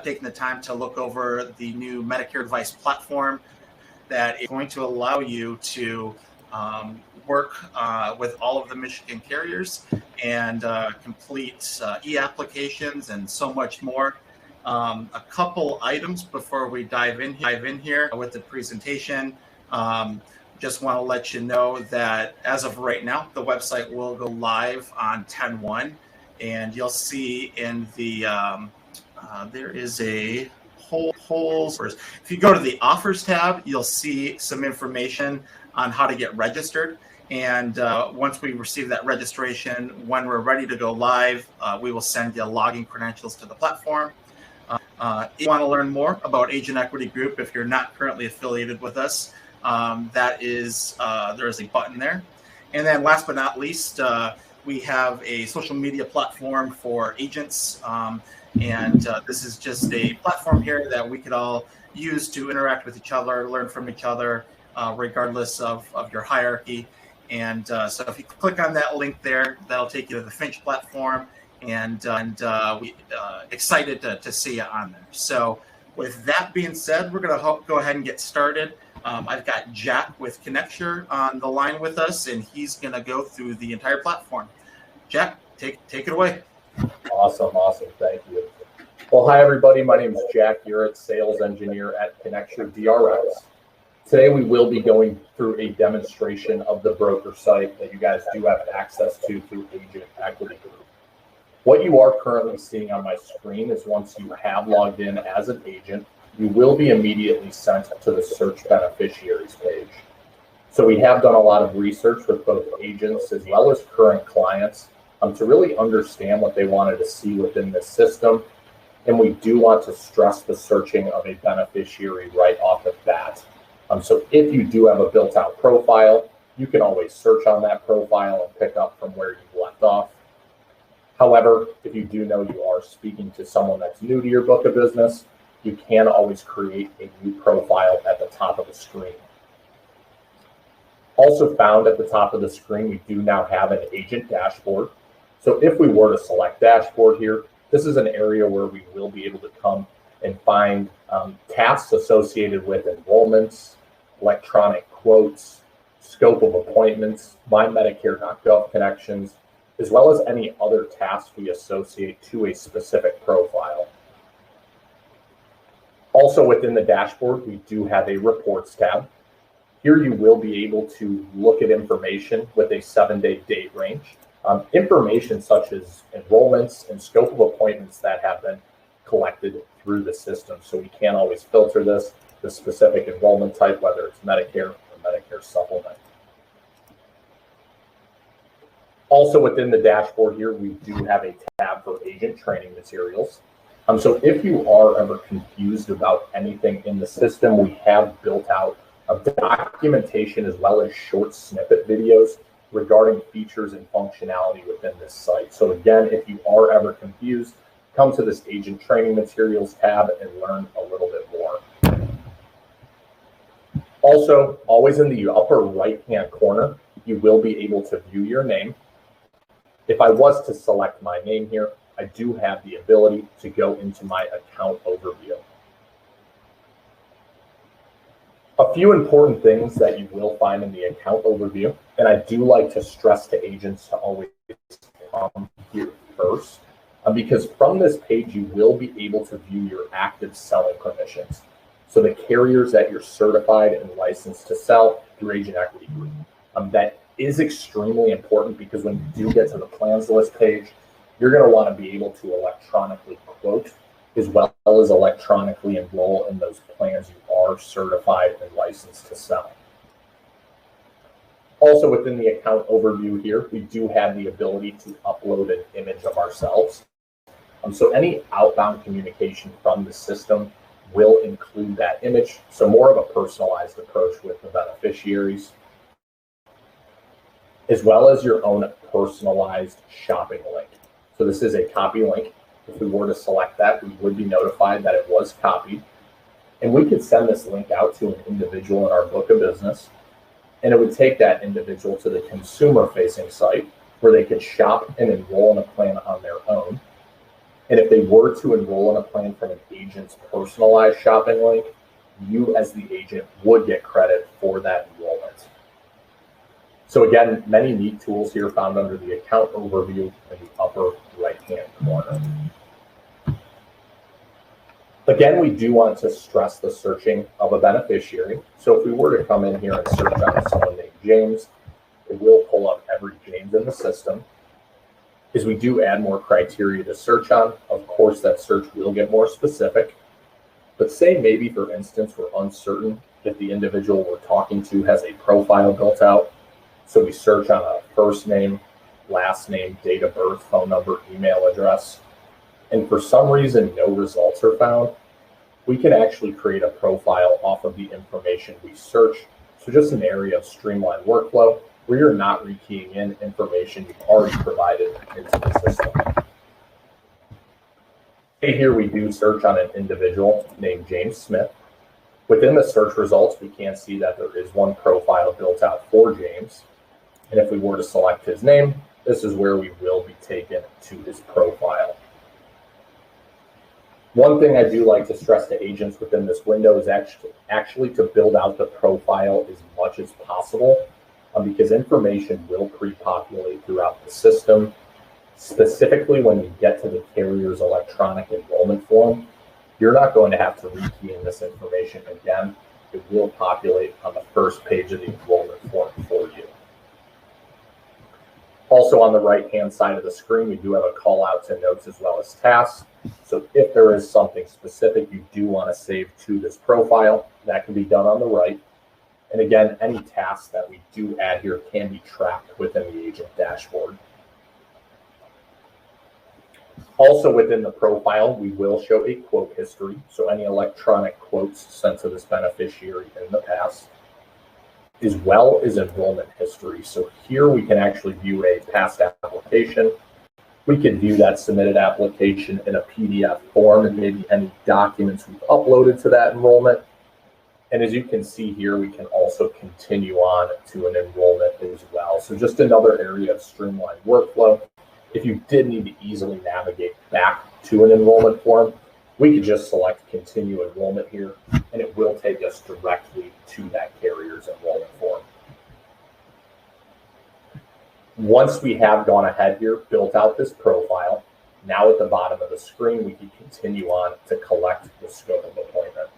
taking the time to look over the new Medicare Advice platform that is going to allow you to work with all of the Michigan carriers and complete eApplications and so much more. A couple items before we dive in here with the presentation. Just want to let you know that as of right now, the website will go live on 10/1, and you'll see in the there is a whole. If you go to the offers tab, you'll see some information on how to get registered. And once we receive that registration, when we're ready to go live, we will send you login credentials to the platform. If you want to learn more about Agent Equity Group, if you're not currently affiliated with us, there is a button there. And then last but not least, we have a social media platform for agents. And this is just a platform here that we could all use to interact with each other, learn from each other, regardless of your hierarchy. And so if you click on that link there, that'll take you to the Finch platform. And we excited to see you on there. So with that being said, we're going to go ahead and get started. I've got Jack with Connecture on the line with us, and he's going to go through the entire platform. Jack, take it away. Awesome. Thank you. Well, hi, everybody. My name is Jack Urett, sales engineer at Connecture DRX. Today, we will be going through a demonstration of the broker site that you guys do have access to through Agent Equity Group. What you are currently seeing on my screen is once you have logged in as an agent, you will be immediately sent to the search beneficiaries page. So we have done a lot of research with both agents as well as current clients to really understand what they wanted to see within this system. And we do want to stress the searching of a beneficiary right off the bat. So if you do have a built out profile, you can always search on that profile and pick up from where you've left off. However, if you do know you are speaking to someone that's new to your book of business, you can always create a new profile at the top of the screen. Also found at the top of the screen, we do now have an agent dashboard. So if we were to select dashboard here, this is an area where we will be able to come and find tasks associated with enrollments, electronic quotes, scope of appointments, My Medicare.gov connections, as well as any other tasks we associate to a specific profile. Also within the dashboard, we do have a reports tab. Here you will be able to look at information with a 7-day date range. Information such as enrollments and scope of appointments that have been collected through the system. So we can always filter the specific enrollment type, whether it's Medicare or Medicare supplement. Also within the dashboard here, we do have a tab for agent training materials. So if you are ever confused about anything in the system, we have built out a documentation as well as short snippet videos regarding features and functionality within this site. So again, if you are ever confused, come to this agent training materials tab and learn a little bit more. Also, always in the upper right-hand corner, you will be able to view your name. If I was to select my name here, I do have the ability to go into my account overview. A few important things that you will find in the account overview, and I do like to stress to agents to always come here first, because from this page, you will be able to view your active selling permissions. So the carriers that you're certified and licensed to sell through Agent Equity Group. That is extremely important because when you do get to the plans list page, you're going to want to be able to electronically quote as well as electronically enroll in those plans you are certified and licensed to sell. Also within the account overview here, we do have the ability to upload an image of ourselves. So any outbound communication from the system will include that image. So more of a personalized approach with the beneficiaries, as well as your own personalized shopping link. So this is a copy link. If we were to select that, we would be notified that it was copied. And we could send this link out to an individual in our book of business, and it would take that individual to the consumer-facing site where they could shop and enroll in a plan on their own. And if they were to enroll in a plan from an agent's personalized shopping link, you as the agent would get credit for that enrollment. So again, many neat tools here found under the account overview in the upper right-hand corner. Again, we do want to stress the searching of a beneficiary. So if we were to come in here and search on someone named James, it will pull up every James in the system. As we do add more criteria to search on, of course, that search will get more specific. But say maybe, for instance, we're uncertain if the individual we're talking to has a profile built out. So we search on a first name, last name, date of birth, phone number, email address. And for some reason, no results are found. We can actually create a profile off of the information we search. So just an area of streamlined workflow where you're not rekeying in information you've already provided into the system. Here we do search on an individual named James Smith. Within the search results, we can see that there is one profile built out for James. And if we were to select his name, this is where we will be taken to his profile. One thing I do like to stress to agents within this window is actually to build out the profile as much as possible, because information will pre-populate throughout the system. Specifically, when you get to the carrier's electronic enrollment form, you're not going to have to rekey in this information again. It will populate on the first page of the enrollment form for you. Also on the right-hand side of the screen, we do have a call out to notes as well as tasks. So if there is something specific you do want to save to this profile, that can be done on the right. And again, any tasks that we do add here can be tracked within the agent dashboard. Also within the profile, we will show a quote history. So any electronic quotes sent to this beneficiary in the past, as well as enrollment history. So here we can actually view a past application. We can view that submitted application in a PDF form and maybe any documents we've uploaded to that enrollment. And as you can see here, we can also continue on to an enrollment as well. So just another area of streamlined workflow. If you did need to easily navigate back to an enrollment form, we could just select continue enrollment here, and it will take us directly to that carrier's enrollment form. Once we have gone ahead here, built out this profile, now at the bottom of the screen, we can continue on to collect the scope of appointment.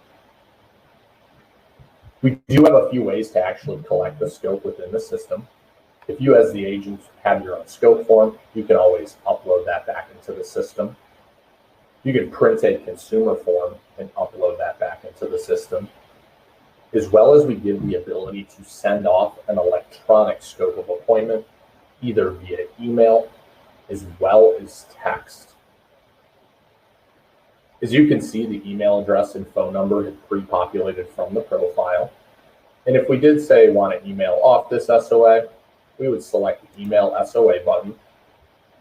We do have a few ways to actually collect the scope within the system. If you as the agent have your own scope form, you can always upload that back into the system. You can print a consumer form and upload that back into the system, as well as we give the ability to send off an electronic scope of appointment, either via email as well as text. As you can see, the email address and phone number is pre-populated from the profile. And if we did say want to email off this SOA, we would select the email SOA button,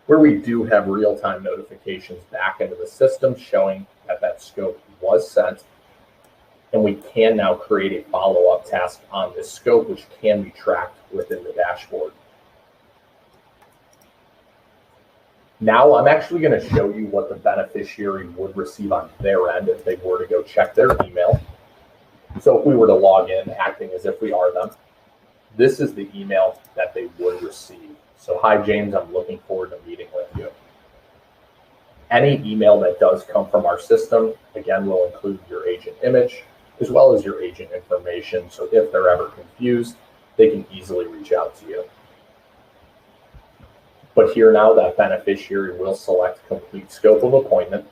where we do have real-time notifications back into the system showing that that scope was sent. And we can now create a follow-up task on this scope, which can be tracked within the dashboard. Now I'm actually going to show you what the beneficiary would receive on their end if they were to go check their email. So if we were to log in, acting as if we are them, this is the email that they would receive. So, hi, James, I'm looking forward to meeting with you. Any email that does come from our system, again, will include your agent image, as well as your agent information. So if they're ever confused, they can easily reach out to you. But here now, that beneficiary will select complete scope of appointment,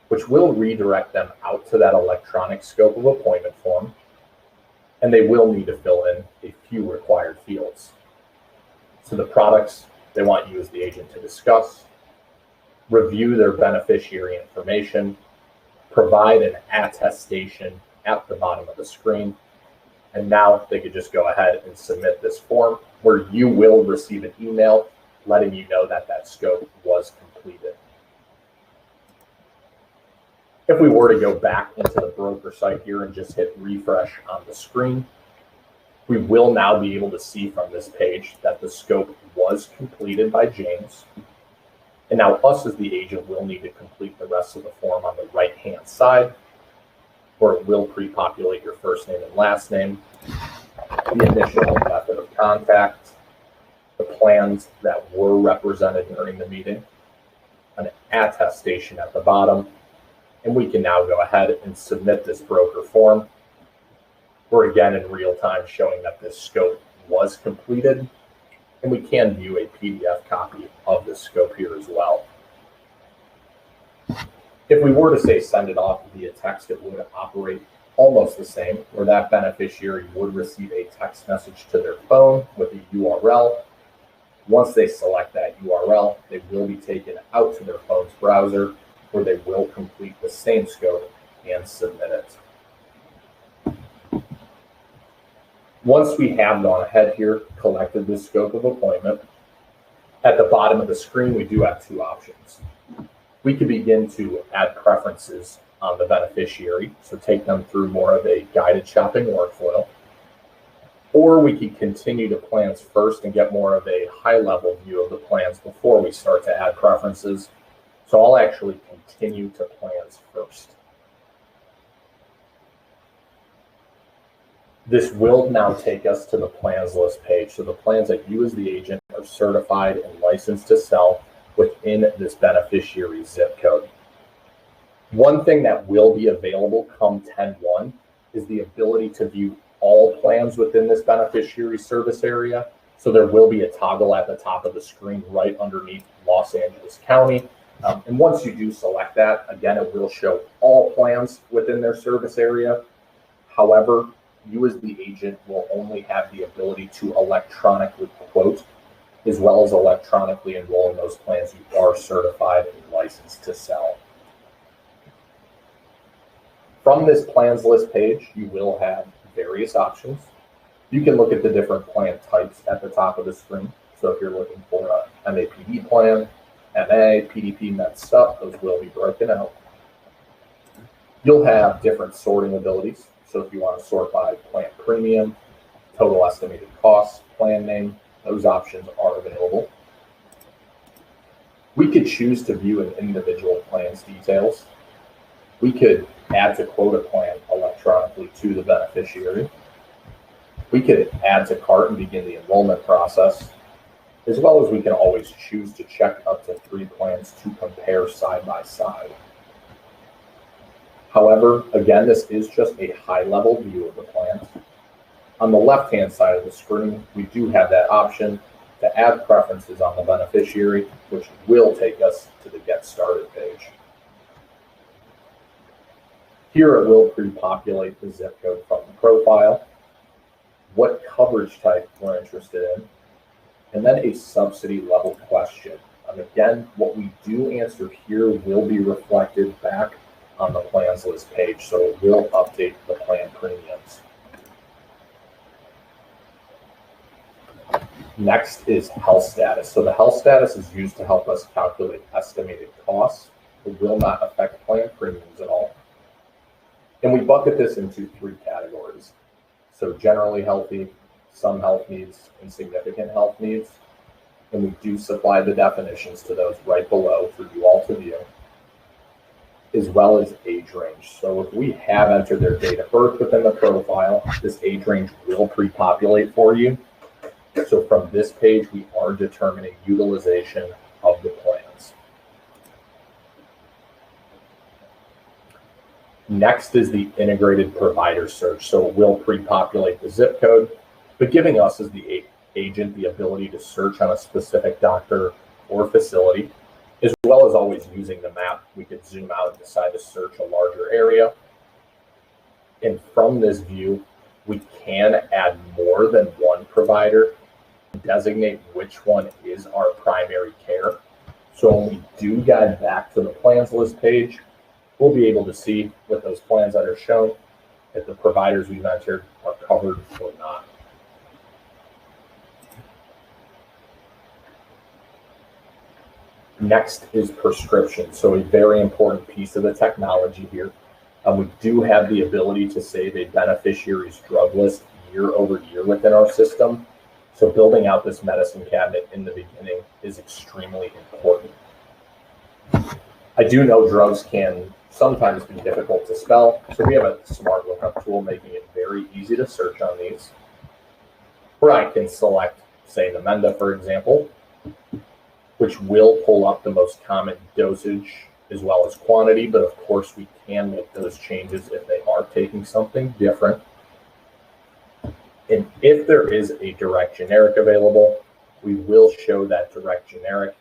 which will redirect them out to that electronic scope of appointment form. And they will need to fill in a few required fields. So the products they want you as the agent to discuss, review their beneficiary information, provide an attestation at the bottom of the screen, and now they could just go ahead and submit this form where you will receive an email letting you know that that scope was completed. If we were to go back into the broker site here and just hit refresh on the screen, we will now be able to see from this page that the scope was completed by James. And now us as the agent will need to complete the rest of the form on the right-hand side, where it will pre-populate your first name and last name, the initial method of contact, the plans that were represented during the meeting, an attestation at the bottom, and we can now go ahead and submit this broker form. We're again in real time showing that this scope was completed, and we can view a PDF copy of this scope here as well. If we were to say send it off via text, it would operate almost the same, where that beneficiary would receive a text message to their phone with a URL. Once they select that URL, they will be taken out to their phone's browser, where they will complete the same scope and submit it. Once we have gone ahead here, collected this scope of appointment, at the bottom of the screen, we do have two options. We could begin to add preferences on the beneficiary, so take them through more of a guided shopping workflow. Or we could continue to plans first and get more of a high-level view of the plans before we start to add preferences. So I'll actually continue to plans first. This will now take us to the plans list page. So the plans that you as the agent are certified and licensed to sell within this beneficiary zip code. One thing that will be available come 10/1 is the ability to view all plans within this beneficiary service area. So there will be a toggle at the top of the screen right underneath Los Angeles County. And once you do select that, again, it will show all plans within their service area. However, you as the agent will only have the ability to electronically quote, as well as electronically enroll in those plans you are certified and licensed to sell. From this plans list page, you will have various options. You can look at the different plan types at the top of the screen. So if you're looking for a MAPD plan, MA, PDP, Med Sup, those will be broken out. You'll have different sorting abilities. So if you want to sort by plan premium, total estimated costs, plan name, those options are available. We could choose to view an individual plan's details. We could add to quote a plan electronically to the beneficiary. We could add to cart and begin the enrollment process, as well as we can always choose to check up to 3 plans to compare side by side. However, again, this is just a high-level view of the plans. On the left-hand side of the screen, we do have that option to add preferences on the beneficiary, which will take us to the Get Started page. Here it will pre-populate the zip code from the profile, what coverage type we're interested in, and then a subsidy level question. And again, what we do answer here will be reflected back on the plans list page, so it will update the plan premiums. Next is health status. So the health status is used to help us calculate estimated costs. It will not affect plan premiums at all. And we bucket this into 3 categories. So generally healthy, some health needs, and significant health needs. And we do supply the definitions to those right below for you all to view, as well as age range. So if we have entered their date of birth within the profile, this age range will pre-populate for you. So from this page, we are determining utilization of the plans. Next is the integrated provider search. So it will pre-populate the zip code, but giving us as the agent the ability to search on a specific doctor or facility, as well as always using the map. We could zoom out and decide to search a larger area. And from this view, we can add more than one provider, designate which one is our primary care. So when we do guide back to the plans list page, we'll be able to see with those plans that are shown if the providers we've entered are covered or not. Next is prescription. So a very important piece of the technology here. We do have the ability to save a beneficiary's drug list year over year within our system. So building out this medicine cabinet in the beginning is extremely important. I do know drugs can sometimes be difficult to spell, so we have a smart lookup tool making it very easy to search on these, where I can select, say, Namenda, for example, which will pull up the most common dosage as well as quantity, but of course we can make those changes if they are taking something different. And if there is a direct generic available, we will show that direct generic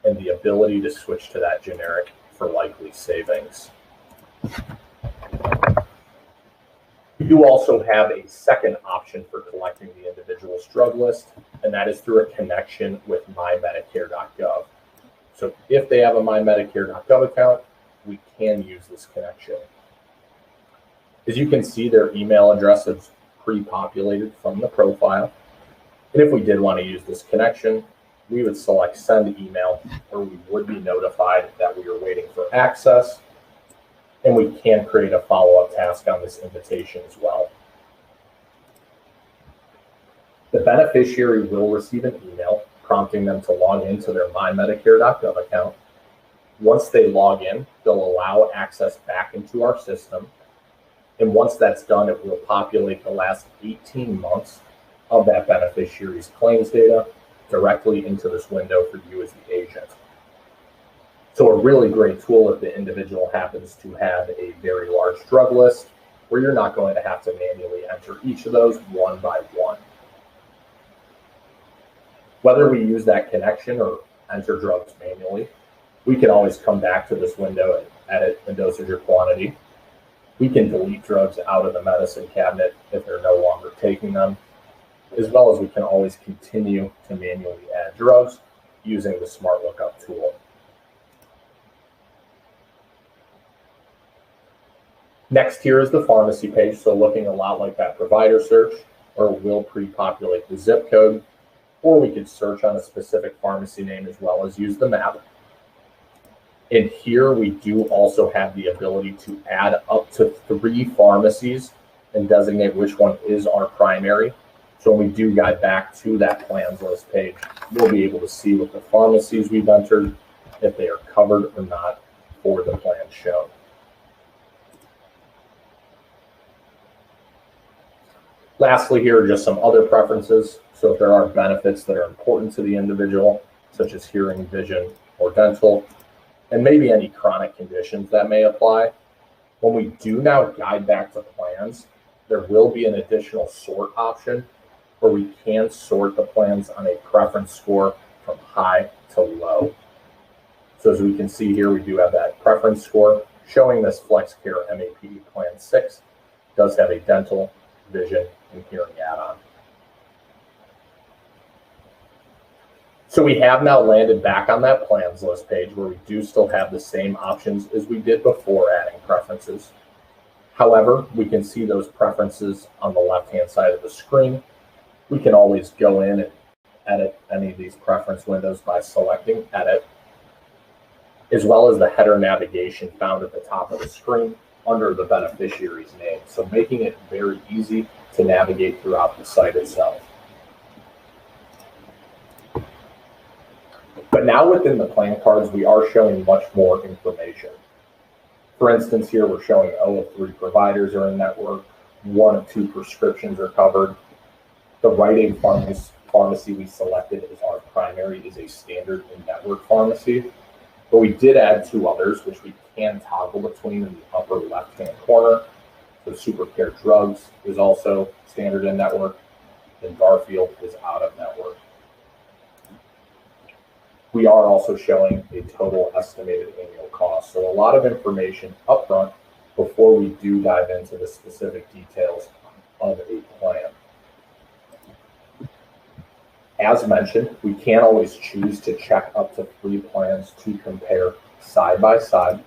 and the ability to switch to that generic for likely savings. We do also have a second option for collecting the individual's drug list, and that is through a connection with mymedicare.gov. So if they have a mymedicare.gov account, we can use this connection. As you can see, their email address is pre-populated from the profile. And if we did want to use this connection, we would select send email, or we would be notified that we are waiting for access. And we can create a follow-up task on this invitation as well. The beneficiary will receive an email prompting them to log into their mymedicare.gov account. Once they log in, they'll allow access back into our system. And once that's done, it will populate the last 18 months of that beneficiary's claims data directly into this window for you as the agent. So a really great tool if the individual happens to have a very large drug list, where you're not going to have to manually enter each of those one by one. Whether we use that connection or enter drugs manually, we can always come back to this window and edit the dosage or quantity. We can delete drugs out of the medicine cabinet if they're no longer taking them, as well as we can always continue to manually add drugs using the Smart Lookup tool. Next here is the pharmacy page, so looking a lot like that provider search, or we'll pre-populate the zip code, or we could search on a specific pharmacy name as well as use the map. And here we do also have the ability to add up to 3 pharmacies and designate which one is our primary. So when we do guide back to that plans list page, we'll be able to see what the pharmacies we've entered, if they are covered or not for the plan shown. Lastly, here are just some other preferences. So if there are benefits that are important to the individual, such as hearing, vision, or dental, and maybe any chronic conditions that may apply, when we do now guide back to plans, there will be an additional sort option where we can sort the plans on a preference score from high to low. So as we can see here, we do have that preference score showing this FlexCare MAPD Plan 6 does have a dental, vision, and hearing add-on. So we have now landed back on that plans list page where we do still have the same options as we did before adding preferences. However, we can see those preferences on the left-hand side of the screen. We can always go in and edit any of these preference windows by selecting Edit, as well as the header navigation found at the top of the screen under the beneficiary's name. So making it very easy to navigate throughout the site itself. But now within the plan cards, we are showing much more information. For instance, here we're showing 0 of 3 providers are in network, 1 of 2 prescriptions are covered. The Rite Aid pharmacy we selected as our primary is a standard in-network pharmacy, but we did add 2 others, which we can toggle between in the upper left-hand corner. So SuperCare Drugs is also standard in-network, and Garfield is out-of-network. We are also showing a total estimated annual cost. So a lot of information upfront before we do dive into the specific details of a plan. As mentioned, we can always choose to check up to 3 plans to compare side by side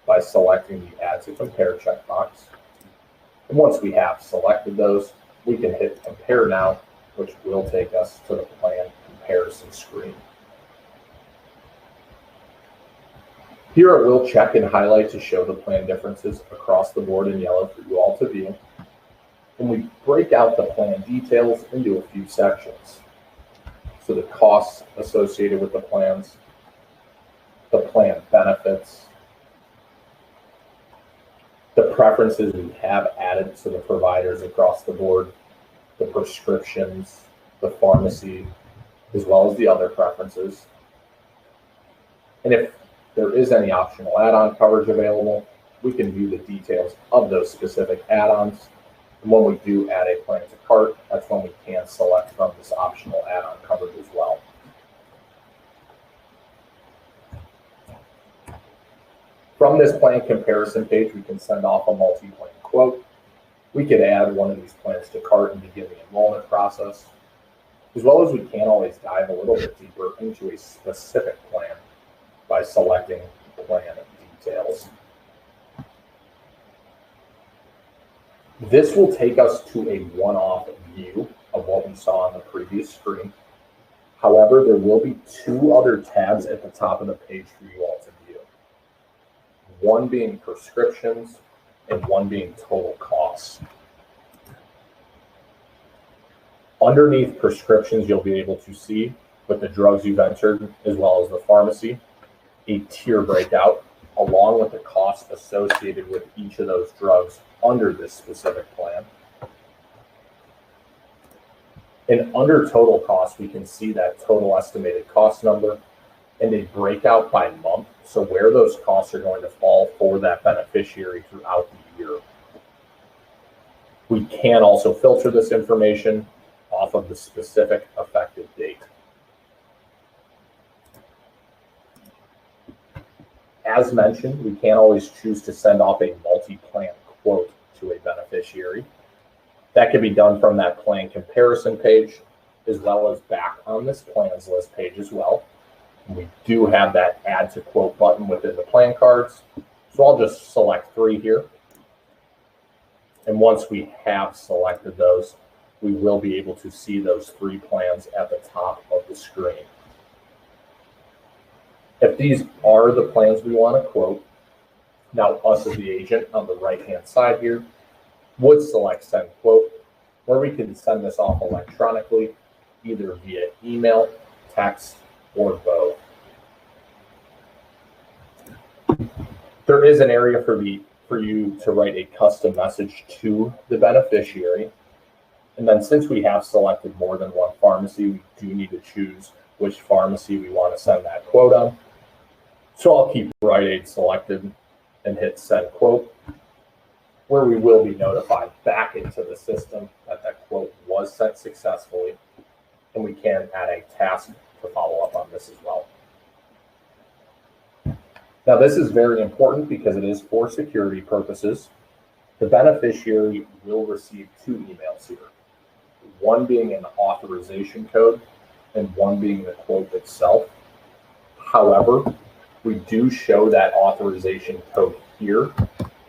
by selecting the Add to Compare checkbox. And once we have selected those, we can hit Compare Now, which will take us to the plan comparison screen. Here it will check and highlight to show the plan differences across the board in yellow for you all to view. And we break out the plan details into a few sections. So the costs associated with the plans, the plan benefits, The preferences we have added to the providers across the board, the prescriptions, the pharmacy, as well as the other preferences. And if there is any optional add-on coverage available, we can view the details of those specific add-ons. And when we do add a plan to cart, that's when we can select from this optional add-on coverage as well. From this plan comparison page, we can send off a multi-plan quote. We could add one of these plans to cart and begin the enrollment process, as well as we can always dive a little bit deeper into a specific plan by selecting plan details. This will take us to a one-off view of what we saw on the previous screen. However, there will be two other tabs at the top of the page for you all to view. One being prescriptions and one being total costs. Underneath prescriptions, you'll be able to see with the drugs you've entered, as well as the pharmacy, a tier breakout along with the cost associated with each of those drugs under this specific plan. And under total cost, we can see that total estimated cost number and a breakout by month. So where those costs are going to fall for that beneficiary throughout the year. We can also filter this information off of the specific effective date. As mentioned, we can always choose to send off a multi-plan quote to a beneficiary. That can be done from that plan comparison page, as well as back on this plans list page as well. And we do have that add to quote button within the plan cards. So I'll just select 3 here. And once we have selected those, we will be able to see those 3 plans at the top of the screen. If these are the plans we want to quote, now us as the agent on the right-hand side here would select send quote, where we can send this off electronically, either via email, text, or both. There is an area for you to write a custom message to the beneficiary. And then since we have selected more than one pharmacy, we do need to choose which pharmacy we want to send that quote on. So I'll keep Rite Aid selected and hit send quote, where we will be notified back into the system that that quote was sent successfully. And we can add a task to follow up on this as well. Now this is very important because it is for security purposes. The beneficiary will receive 2 emails here. One being an authorization code and one being the quote itself. However, we do show that authorization code here,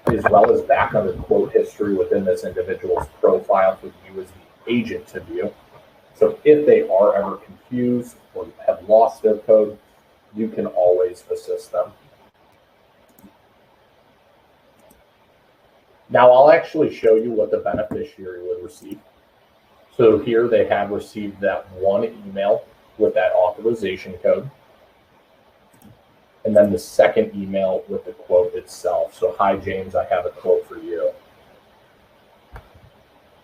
as well as back under quote history within this individual's profile for you as the agent to view. So if they are ever confused or have lost their code, you can always assist them. Now I'll actually show you what the beneficiary would receive. So here they have received that one email with that authorization code. And then the second email with the quote itself. So, hi, James, I have a quote for you.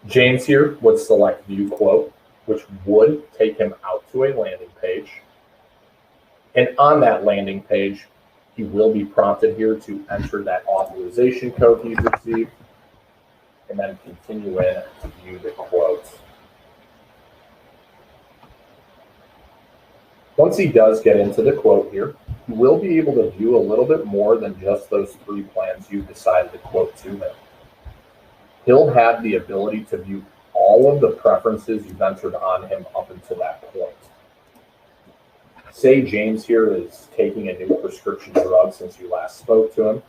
James here would select view quote, which would take him out to a landing page. And on that landing page, he will be prompted here to enter that authorization code he's received and then continue in to view the quotes. Once he does get into the quote here, he will be able to view a little bit more than just those 3 plans you've decided to quote to him. He'll have the ability to view all of the preferences you've entered on him up until that point. Say James here is taking a new prescription drug since you last spoke to him.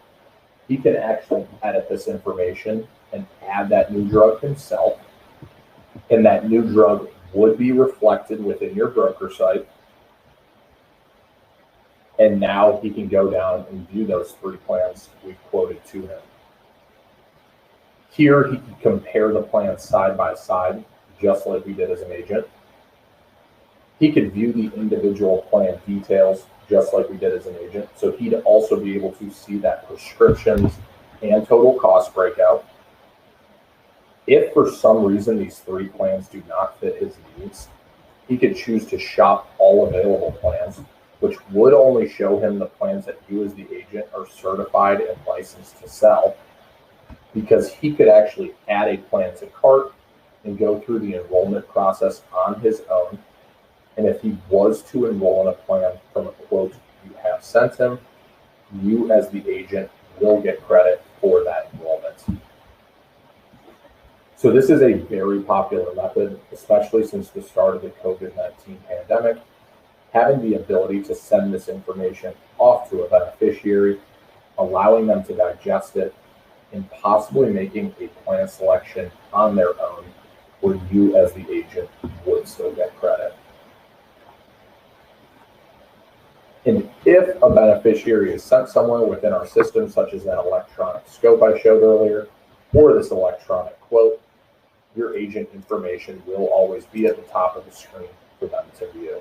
He can actually edit this information and add that new drug himself. And that new drug would be reflected within your broker site. And now he can go down and view those 3 plans we quoted to him. Here he can compare the plans side by side, just like we did as an agent. He could view the individual plan details, just like we did as an agent. So he'd also be able to see that prescriptions and total cost breakout. If for some reason these 3 plans do not fit his needs, he could choose to shop all available plans, which would only show him the plans that you as the agent are certified and licensed to sell, because he could actually add a plan to cart and go through the enrollment process on his own. And if he was to enroll in a plan from a quote you have sent him, you as the agent will get credit for that enrollment. So this is a very popular method, especially since the start of the COVID-19 pandemic. Having the ability to send this information off to a beneficiary, allowing them to digest it, and possibly making a plan selection on their own, where you as the agent would still get credit. And if a beneficiary is sent somewhere within our system, such as that electronic scope I showed earlier, or this electronic quote, your agent information will always be at the top of the screen for them to view.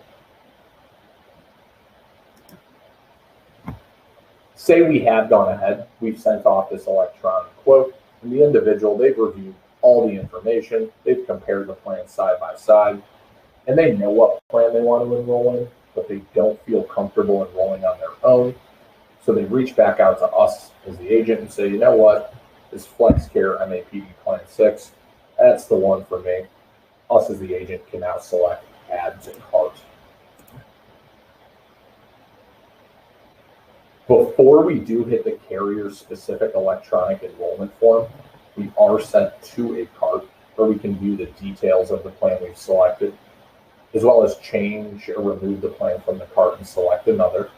Say we have gone ahead, we've sent off this electronic quote, and the individual, they've reviewed all the information, they've compared the plans side by side, and they know what plan they want to enroll in, but they don't feel comfortable enrolling on their own. So they reach back out to us as the agent and say, you know what, this FlexCare MAPD Plan 6, that's the one for me. Us as the agent can now select add to cart. Before we do hit the carrier-specific electronic enrollment form, we are sent to a cart where we can view the details of the plan we've selected, as well as change or remove the plan from the cart and select another.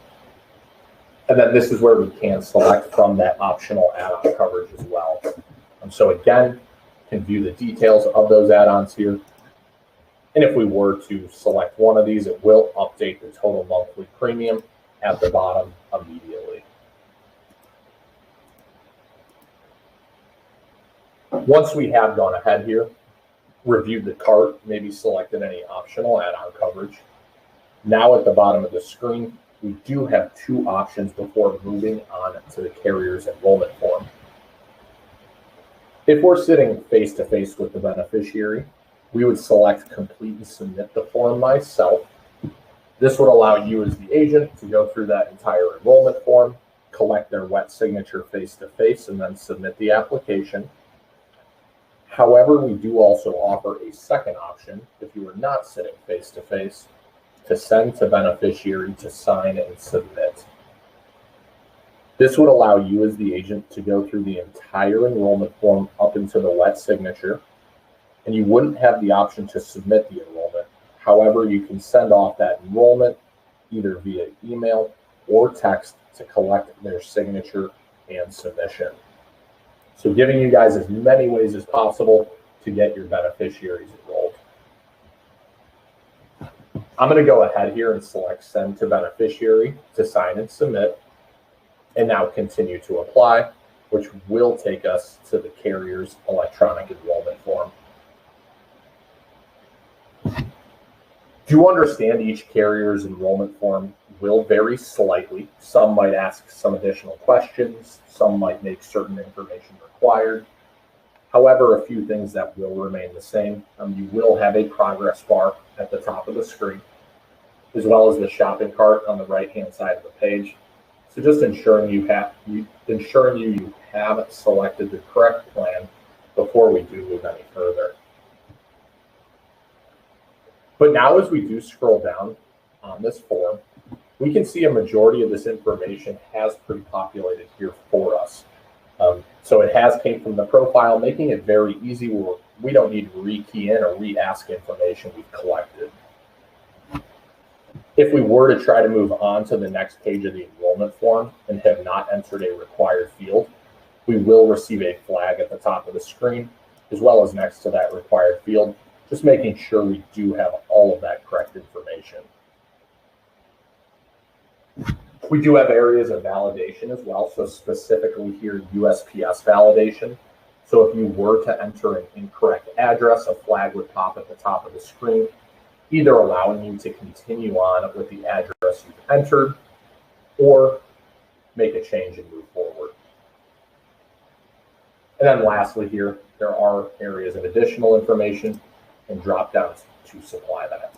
And then this is where we can select from that optional add-on coverage as well. And so again, can view the details of those add-ons here. And if we were to select one of these, it will update the total monthly premium at the bottom immediately. Once we have gone ahead here, reviewed the cart, maybe selected any optional add-on coverage, now at the bottom of the screen, we do have 2 options before moving on to the carrier's enrollment form. If we're sitting face-to-face with the beneficiary, we would select complete and submit the form myself. This would allow you as the agent to go through that entire enrollment form, collect their wet signature face-to-face, and then submit the application. However, we do also offer a second option if you are not sitting face-to-face to send to beneficiary to sign and submit. This would allow you as the agent to go through the entire enrollment form up into the wet signature, and you wouldn't have the option to submit the enrollment. However, you can send off that enrollment either via email or text to collect their signature and submission. So giving you guys as many ways as possible to get your beneficiaries enrolled. I'm going to go ahead here and select send to beneficiary to sign and submit, and now continue to apply, which will take us to the carrier's electronic enrollment form. Do understand each carrier's enrollment form will vary slightly. Some might ask some additional questions, some might make certain information required. However, a few things that will remain the same. You will have a progress bar at the top of the screen, as well as the shopping cart on the right-hand side of the page. So just ensuring you have selected the correct plan before we do move any further. But now as we do scroll down on this form, we can see a majority of this information has pre-populated here for us. So it has came from the profile, making it very easy where we don't need to re-key in or re-ask information we've collected. If we were to try to move on to the next page of the enrollment form and have not entered a required field, we will receive a flag at the top of the screen, as well as next to that required field, just making sure we do have all of that correct information. We do have areas of validation as well, so specifically here, USPS validation. So if you were to enter an incorrect address, a flag would pop at the top of the screen, either allowing you to continue on with the address you've entered or make a change and move forward. And then lastly here, there are areas of additional information and drop downs to supply that.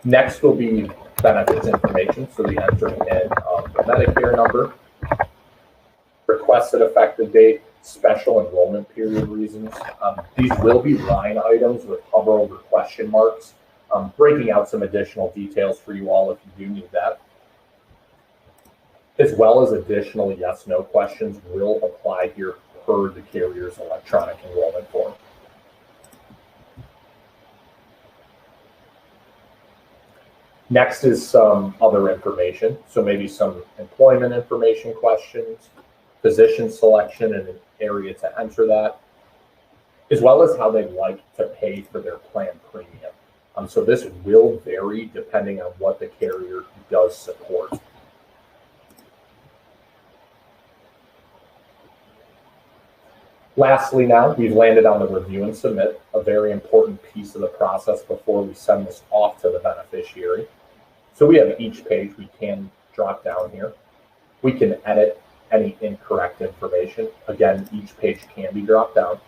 Next will be benefits information. So the entering in of the Medicare number, requested effective date, special enrollment period reasons. These will be line items with hover over question marks, breaking out some additional details for you all if you do need that. As well as additional yes/no questions will apply here per the carrier's electronic enrollment form. Next is some other information. So maybe some employment information questions, physician selection and an area to enter that, as well as how they'd like to pay for their plan premium. So this will vary depending on what the carrier does support. Lastly, now we've landed on the review and submit, a very important piece of the process before we send this off to the beneficiary. So we have each page we can drop down here. We can edit any incorrect information. Again, each page can be dropped down.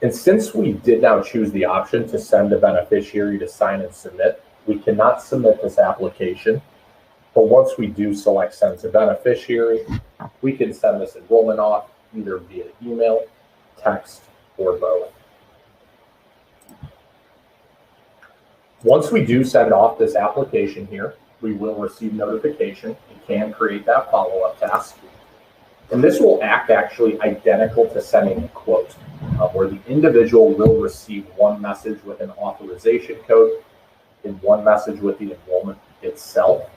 And since we did now choose the option to send the beneficiary to sign and submit, we cannot submit this application. But once we do select send to beneficiary, we can send this enrollment off either via email, text, or both. Once we do send off this application here, we will receive notification and can create that follow-up task. And this will act actually identical to sending a quote, where the individual will receive one message with an authorization code and one message with the enrollment itself.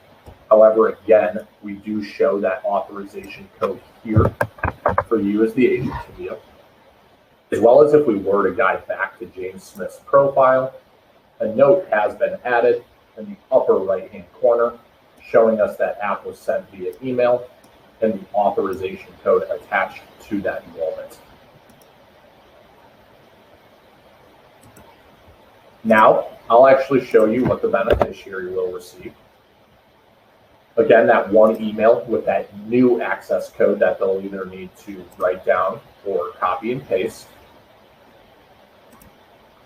However, again, we do show that authorization code here for you as the agent to view, as well as if we were to guide back to James Smith's profile, a note has been added in the upper right-hand corner showing us that app was sent via email and the authorization code attached to that enrollment. Now, I'll actually show you what the beneficiary will receive. Again, that one email with that new access code that they'll either need to write down or copy and paste.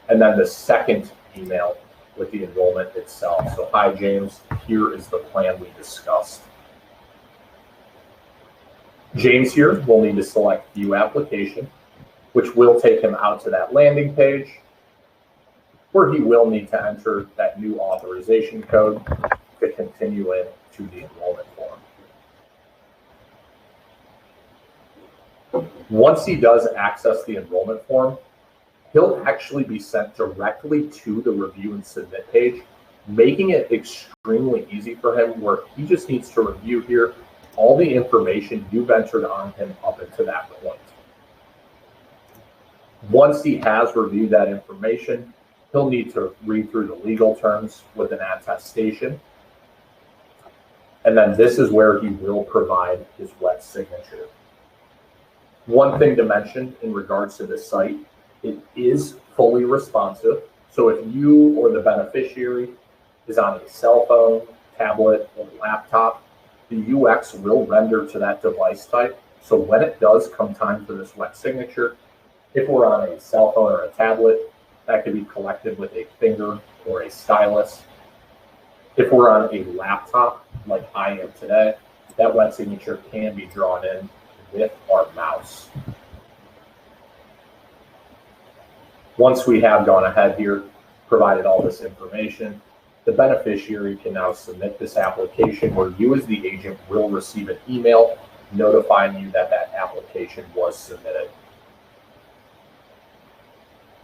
And then the second email with the enrollment itself. So, hi James, here is the plan we discussed. James here will need to select view application, which will take him out to that landing page where he will need to enter that new authorization code to continue in to the enrollment form. Once he does access the enrollment form, he'll actually be sent directly to the review and submit page, making it extremely easy for him where he just needs to review here all the information you've entered on him up until that point. Once he has reviewed that information, he'll need to read through the legal terms with an attestation. And then this is where he will provide his wet signature. One thing to mention in regards to this site, it is fully responsive. So if you or the beneficiary is on a cell phone, tablet, or laptop, the UX will render to that device type. So when it does come time for this wet signature, if we're on a cell phone or a tablet, that could be collected with a finger or a stylus. If we're on a laptop, like I am today, that wet signature can be drawn in with our mouse. Once we have gone ahead here, provided all this information, the beneficiary can now submit this application where you as the agent will receive an email notifying you that that application was submitted.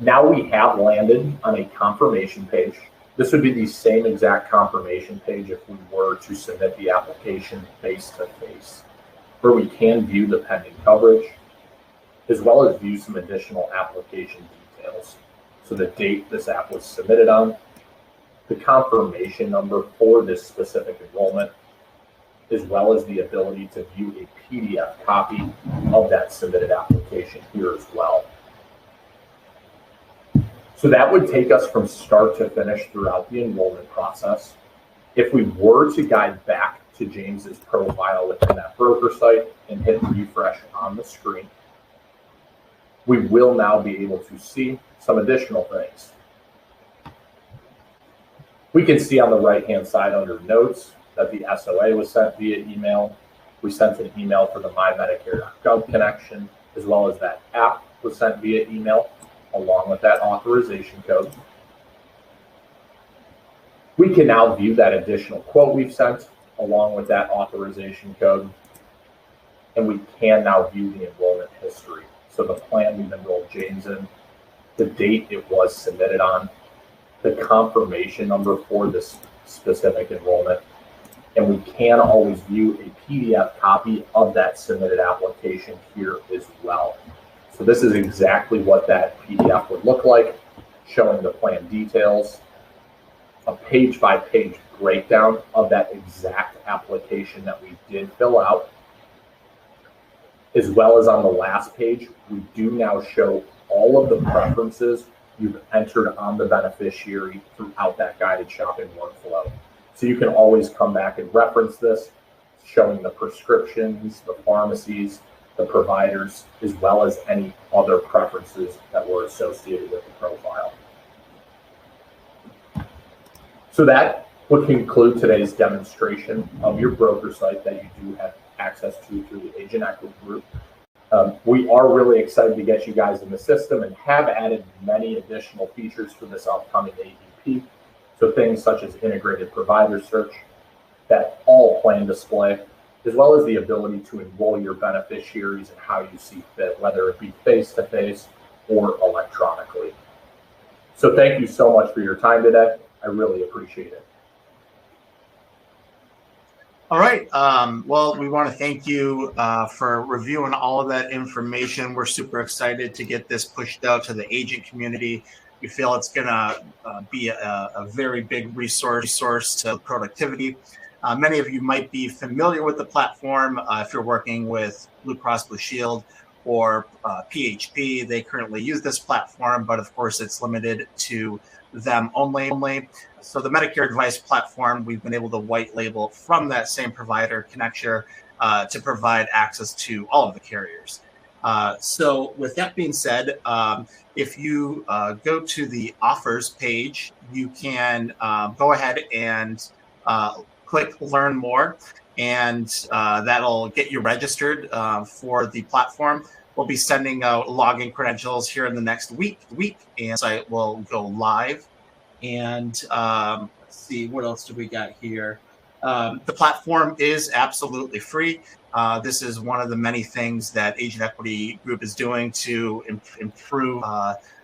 Now we have landed on a confirmation page. This would be the same exact confirmation page if we were to submit the application face-to-face, where we can view the pending coverage, as well as view some additional application details. So the date this app was submitted on, the confirmation number for this specific enrollment, as well as the ability to view a PDF copy of that submitted application here as well. So that would take us from start to finish throughout the enrollment process. If we were to guide back to James's profile within that broker site and hit refresh on the screen, we will now be able to see some additional things. We can see on the right-hand side under notes that the SOA was sent via email. We sent an email for the MyMedicare.gov connection, as well as that app was sent via email, along with that authorization code. We can now view that additional quote we've sent, along with that authorization code, and we can now view the enrollment history. So the plan we've enrolled James in, the date it was submitted on, the confirmation number for this specific enrollment, and we can always view a PDF copy of that submitted application here as well. So this is exactly what that PDF would look like, showing the plan details, a page-by-page breakdown of that exact application that we did fill out, as well as on the last page, we do now show all of the preferences you've entered on the beneficiary throughout that guided shopping workflow. So you can always come back and reference this, showing the prescriptions, the pharmacies, the providers, as well as any other preferences that were associated with the profile. So that would conclude today's demonstration of your broker site that you do have access to through the Agent Equity Group. We are really excited to get you guys in the system and have added many additional features for this upcoming AEP. So things such as integrated provider search, that all plan display, as well as the ability to enroll your beneficiaries and how you see fit, whether it be face-to-face or electronically. So thank you so much for your time today. I really appreciate it. All right. Well, we want to thank you for reviewing all of that information. We're super excited to get this pushed out to the agent community. We feel it's going to be a very big resource to productivity. Many of you might be familiar with the platform if you're working with Blue Cross Blue Shield or PHP. They currently use this platform, but of course it's limited to them only. So the Medicare Advice platform, we've been able to white label from that same provider, Connecture, to provide access to all of the carriers. So with that being said, if you go to the offers page, you can go ahead and click Learn More, and that'll get you registered for the platform. We'll be sending out login credentials here in the next week, and the site will go live. And let's see, what else do we got here? The platform is absolutely free. This is one of the many things that Agent Equity Group is doing to improve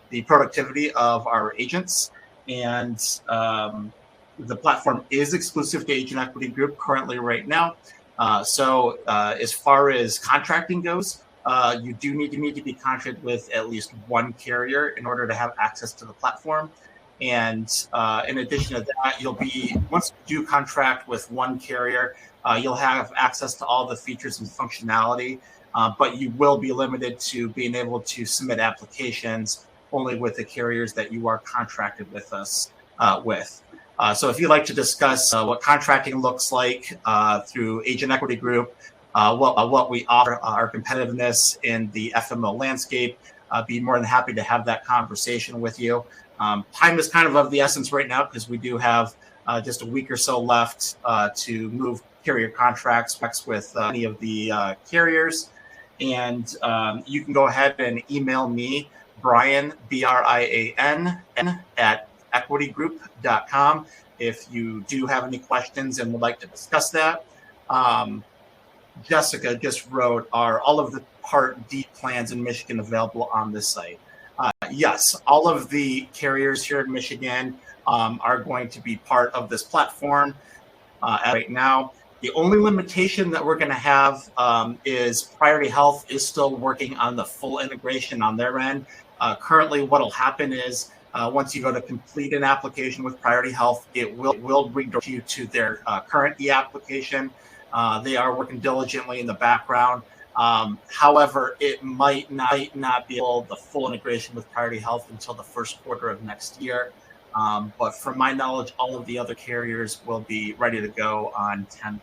the productivity of our agents. And the platform is exclusive to Agent Equity Group currently right now. So as far as contracting goes, you do need to be contracted with at least one carrier in order to have access to the platform. And in addition to that, once you do contract with one carrier, you'll have access to all the features and functionality, but you will be limited to being able to submit applications only with the carriers that you are contracted with us with. So if you'd like to discuss what contracting looks like through Agent Equity Group, what we offer, our competitiveness in the FMO landscape, be more than happy to have that conversation with you. Time is kind of the essence right now because we do have just a week or so left to move carrier contracts with any of the carriers. And you can go ahead and email me, Brian, BRIAN, at equitygroup.com if you do have any questions and would like to discuss that. Jessica just wrote, are all of the Part D plans in Michigan available on this site? Yes, all of the carriers here in Michigan are going to be part of this platform right now. The only limitation that we're going to have is Priority Health is still working on the full integration on their end. Currently, what will happen is once you go to complete an application with Priority Health, it will redirect you to their current eApplication. They are working diligently in the background. However, it might not be able the full integration with Priority Health until the first quarter of next year. But from my knowledge, all of the other carriers will be ready to go on 10/1.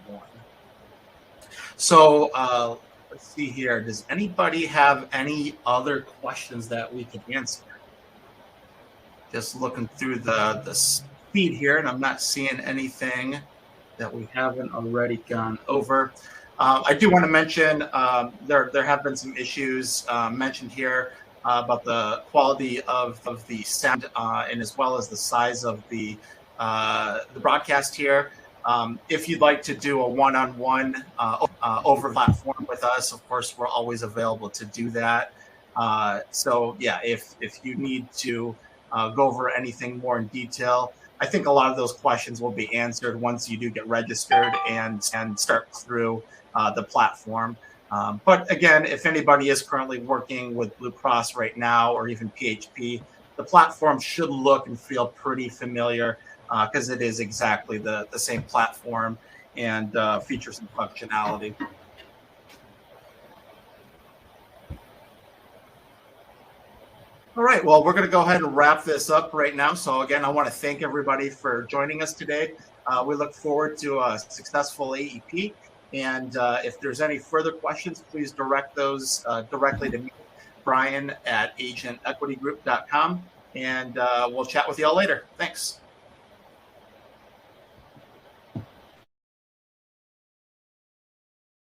So let's see here. Does anybody have any other questions that we can answer? Just looking through the feed here, and I'm not seeing anything that we haven't already gone over. I do want to mention there have been some issues mentioned here about the quality of the sound and as well as the size of the broadcast here. If you'd like to do a one-on-one over platform with us, of course, we're always available to do that. So yeah, if you need to go over anything more in detail, I think a lot of those questions will be answered once you do get registered and start through the platform. But again, if anybody is currently working with Blue Cross right now or even PHP, the platform should look and feel pretty familiar because it is exactly the same platform and features some functionality. All right, well, we're going to go ahead and wrap this up right now. So again, I want to thank everybody for joining us today. We look forward to a successful AEP. And if there's any further questions, please direct those directly to me, Brian at agentequitygroup.com. And we'll chat with you all later. Thanks.